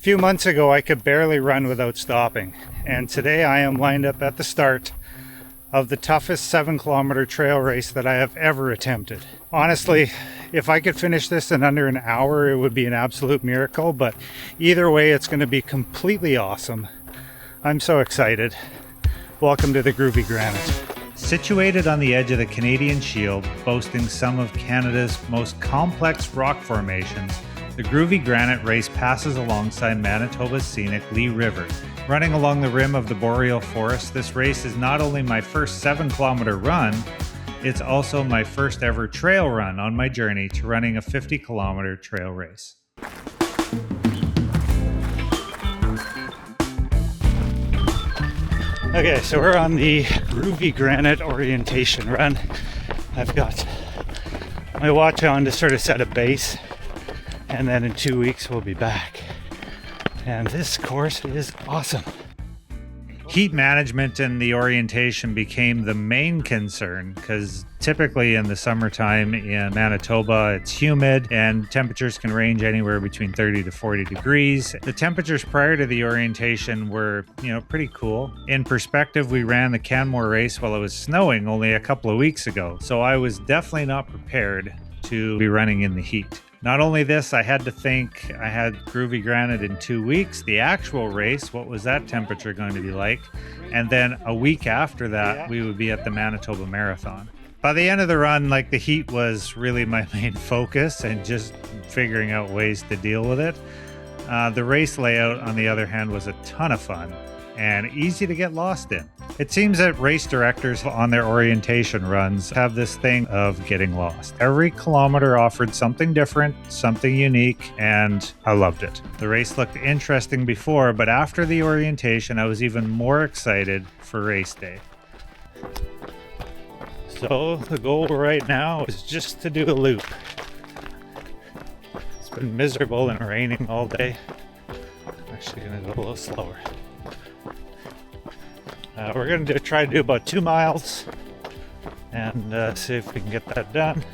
few months ago, I could barely run without stopping, and today I am lined up at the start of the toughest 7-kilometer trail race that I have ever attempted. Honestly, if I could finish this in under an hour, it would be an absolute miracle, but either way, it's going to be completely awesome. I'm so excited. Welcome to the Groovy Granite. Situated on the edge of the Canadian Shield, boasting some of Canada's most complex rock formations, the Groovy Granite race passes alongside Manitoba's scenic Lee River. Running along the rim of the boreal forest, this race is not only my first 7-kilometer run, it's also my first ever trail run on my journey to running a 50-kilometer trail race. Okay, so we're on the Groovy Granite orientation run. I've got my watch on to sort of set a base, and then in 2 weeks we'll be back. And this course is awesome. Heat management and the orientation became the main concern because typically in the summertime in Manitoba, it's humid and temperatures can range anywhere between 30 to 40 degrees. The temperatures prior to the orientation were, pretty cool. In perspective, we ran the Canmore race while it was snowing only a couple of weeks ago, so I was definitely not prepared to be running in the heat. Not only this, I had to think I had Groovy Granite in 2 weeks. The actual race, what was that temperature going to be like? And then a week after that, we would be at the Manitoba Marathon. By the end of the run, the heat was really my main focus and just figuring out ways to deal with it. The race layout, on the other hand, was a ton of fun and easy to get lost in. It seems that race directors on their orientation runs have this thing of getting lost. Every kilometer offered something different, something unique, and I loved it. The race looked interesting before, but after the orientation, I was even more excited for race day. So the goal right now is just to do a loop. It's been miserable and raining all day. I'm actually going to go a little slower. We're going to try to do about 2 miles and see if we can get that done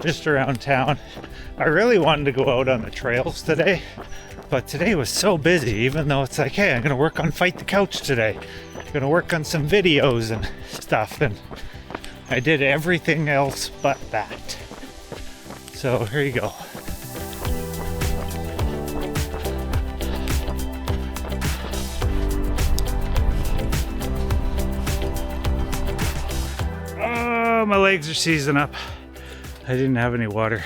just around town. I really wanted to go out on the trails today, but today was so busy, even though it's hey, I'm going to work on Fight the Couch today. I'm going to work on some videos and stuff, and I did everything else but that. So here you go. My legs are seizing up. I didn't have any water.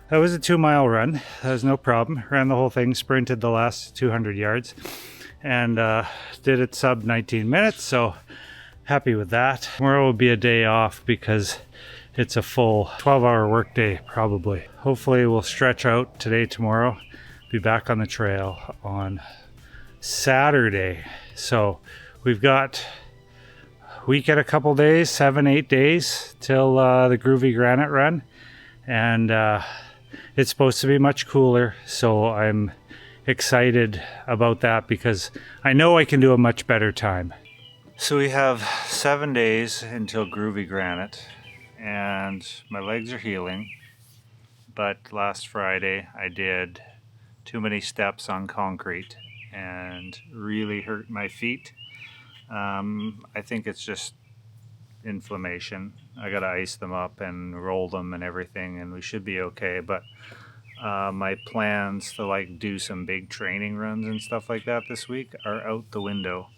That was a 2-mile run. That was no problem. Ran the whole thing, sprinted the last 200 yards, and did it sub 19 minutes, so happy with that. Tomorrow will be a day off because it's a full 12-hour workday probably. Hopefully we'll stretch out today, tomorrow, be back on the trail on Saturday. So we've got week at a couple days, 7-8 days till the Groovy Granite run, and it's supposed to be much cooler, so I'm excited about that because I know I can do a much better time. So we have 7 days until Groovy Granite, and my legs are healing, but last Friday I did too many steps on concrete and really hurt my feet. I think it's just inflammation. I gotta ice them up and roll them and everything, and we should be okay. But my plans to do some big training runs and stuff like that this week are out the window.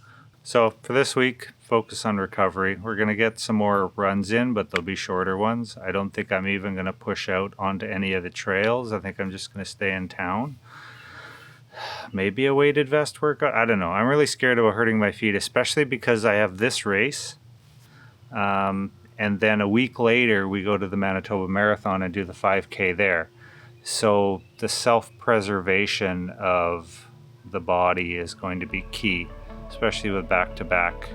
So for this week, focus on recovery. We're gonna get some more runs in, but they'll be shorter ones. I don't think I'm even gonna push out onto any of the trails. I think I'm just gonna stay in town. Maybe a weighted vest workout. I don't know. I'm really scared about hurting my feet, especially because I have this race. And then a week later, we go to the Manitoba Marathon and do the 5K there. So the self-preservation of the body is going to be key, especially with back-to-back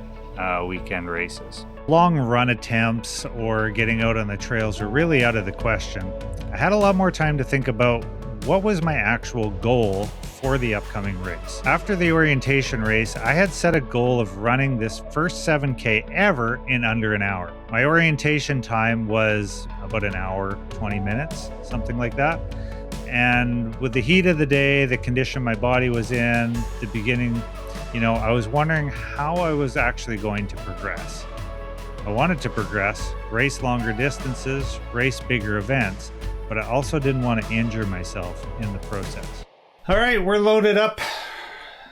weekend races. Long run attempts or getting out on the trails are really out of the question. I had a lot more time to think about what was my actual goal for the upcoming race. After the orientation race, I had set a goal of running this first 7K ever in under an hour. My orientation time was about an hour, 20 minutes, something like that. And with the heat of the day, the condition my body was in, the beginning, I was wondering how I was actually going to progress. I wanted to progress, race longer distances, race bigger events, but I also didn't want to injure myself in the process. All right, we're loaded up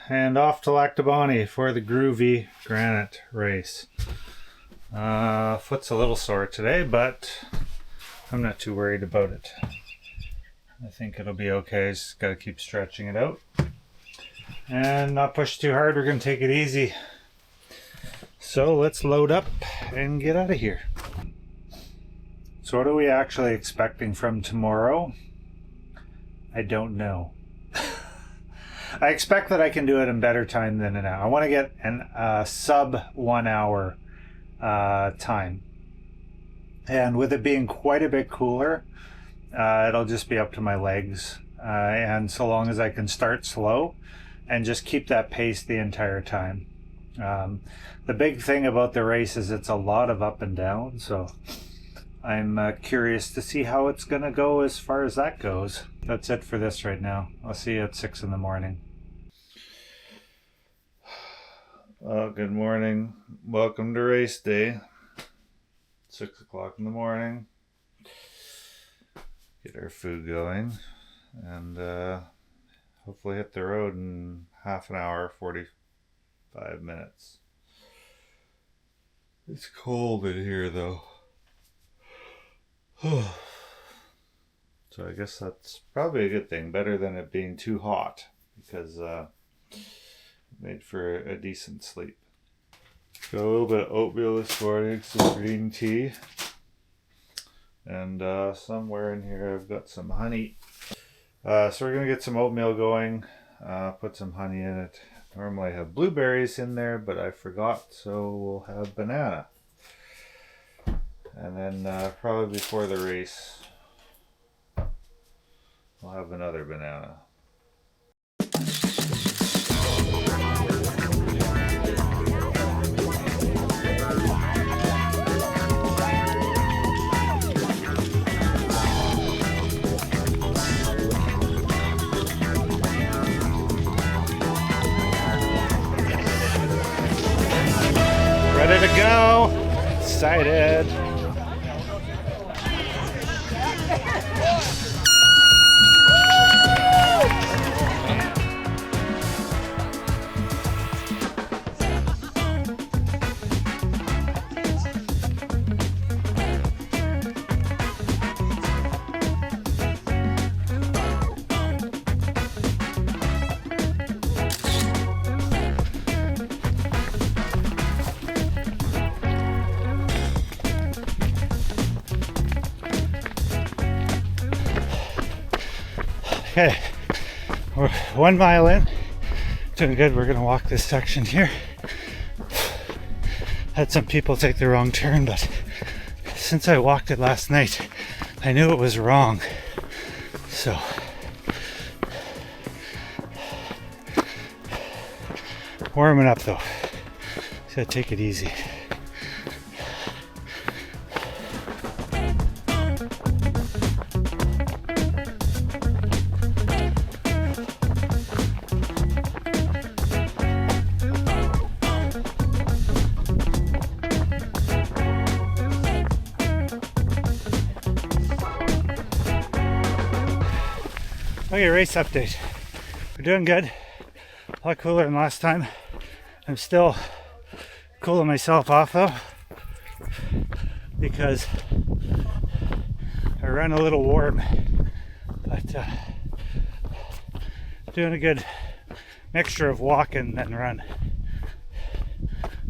and off to Lactabani for the Groovy Granite race. Foot's a little sore today, but I'm not too worried about it. I think it'll be okay. Just got to keep stretching it out and not push too hard. We're going to take it easy. So let's load up and get out of here. So what are we actually expecting from tomorrow? I don't know. I expect that I can do it in better time than an hour. I want to get an sub 1 hour time. And with it being quite a bit cooler, it'll just be up to my legs. And so long as I can start slow and just keep that pace the entire time. The big thing about the race is it's a lot of up and down. So I'm curious to see how it's going to go as far as that goes. That's it for this right now. I'll see you at 6 in the morning. Well, good morning. Welcome to race day. 6 o'clock in the morning. Get our food going and hopefully hit the road in half an hour, 45 minutes. It's cold in here though. So I guess that's probably a good thing, better than it being too hot, because it made for a decent sleep. Got a little bit of oatmeal this morning, some green tea. And somewhere in here I've got some honey. So we're going to get some oatmeal going, put some honey in it. Normally I have blueberries in there, but I forgot, so we'll have banana. And then probably before the race, we'll have another banana. Ready to go. Excited. Okay, we're 1 mile in, doing good. We're gonna walk this section here. Had some people take the wrong turn, but since I walked it last night, I knew it was wrong. So, warming up though, just gotta take it easy. Okay, race update. We're doing good. A lot cooler than last time. I'm still cooling myself off though, because I run a little warm, but doing a good mixture of walking and run.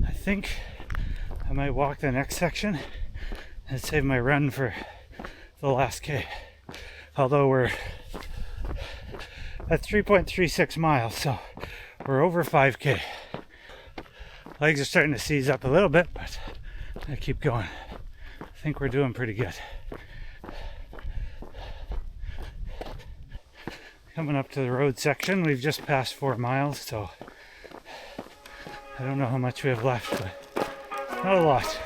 I think I might walk the next section and save my run for the last K. Although we're at 3.36 miles, so we're over 5K. Legs are starting to seize up a little bit, but I keep going. I think we're doing pretty good. Coming up to the road section, we've just passed 4 miles, so I don't know how much we have left, but not a lot.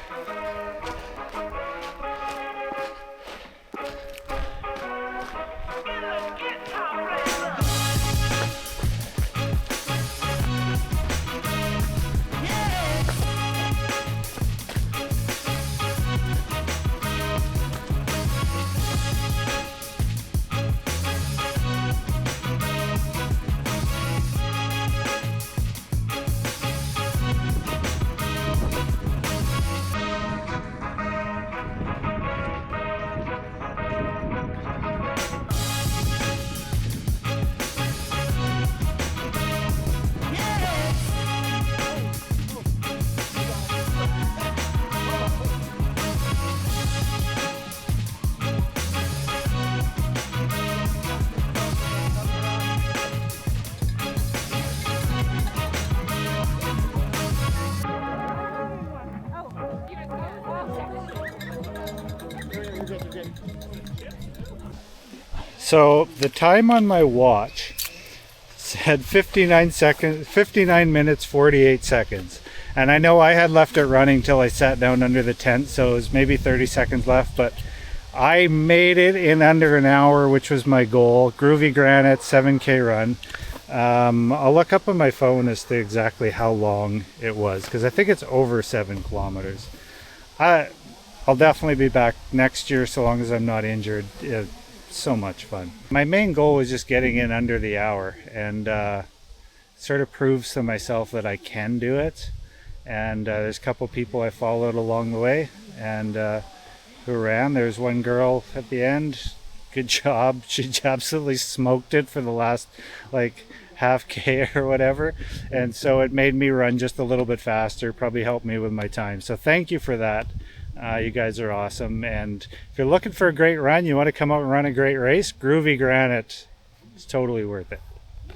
So the time on my watch said 59 minutes 48 seconds, and I know I had left it running till I sat down under the tent, so it was maybe 30 seconds left, but I made it in under an hour, which was my goal. Groovy Granite 7K run. I'll look up on my phone as to exactly how long it was, because I think it's over 7 kilometers. I'll definitely be back next year so long as I'm not injured. So much fun. My main goal was just getting in under the hour, and sort of proves to myself that I can do it. And there's a couple people I followed along the way, and who ran. There's one girl at the end. Good job. She absolutely smoked it for the last like half K or whatever. And so it made me run just a little bit faster, probably helped me with my time. So thank you for that. You guys are awesome. And if you're looking for a great run, you want to come out and run a great race, Groovy Granite. It's totally worth it.